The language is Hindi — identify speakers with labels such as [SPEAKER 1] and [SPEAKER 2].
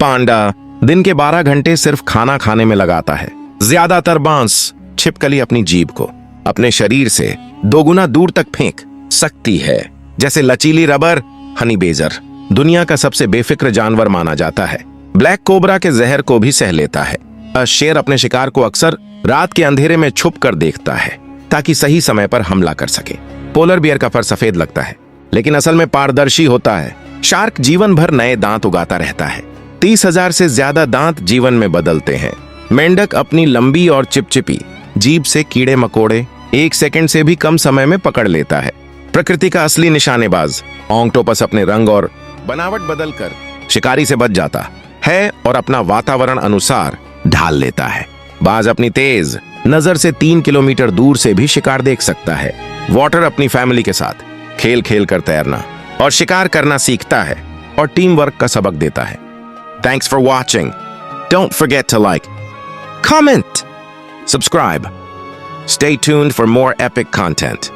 [SPEAKER 1] पांडा दिन के 12 घंटे सिर्फ खाना खाने में लगाता है। ज्यादातर बांस छिपकली अपनी जीभ को अपने शरीर से 2 गुना दूर तक फेंक सकती है। जैसे लचीली रबर, हनी बेजर दुनिया का सबसे बेफिक्र जानवर माना जाता है। ब्लैक कोबरा के जहर को भी सह लेता है। शेर अपने शिकार को अक्सर रात के अंधेरे में छुप कर देखता है ताकि सही समय पर हमला कर सके। पोलर बियर का फर सफेद लगता है लेकिन असल में पारदर्शी होता है। शार्क जीवन भर नए दांत उगाता रहता है। 30,000 से ज्यादा दांत जीवन में बदलते हैं। मेंढक अपनी लंबी और चिपचिपी जीभ से कीड़े मकोड़े 1 सेकंड से भी कम समय में पकड़ लेता है। प्रकृति का असली निशानेबाज ऑक्टोपस अपने रंग और बनावट बदलकर शिकारी से बच जाता है और अपना वातावरण अनुसार ढाल लेता है। बाज अपनी तेज नजर से 3 किलोमीटर दूर से भी शिकार देख सकता है। वाटर अपनी फैमिली के साथ खेल खेल कर तैरना और शिकार करना सीखता है और टीम वर्क का सबक देता है। Thanks for watching. Don't forget to like, comment, subscribe. Stay tuned for more epic content.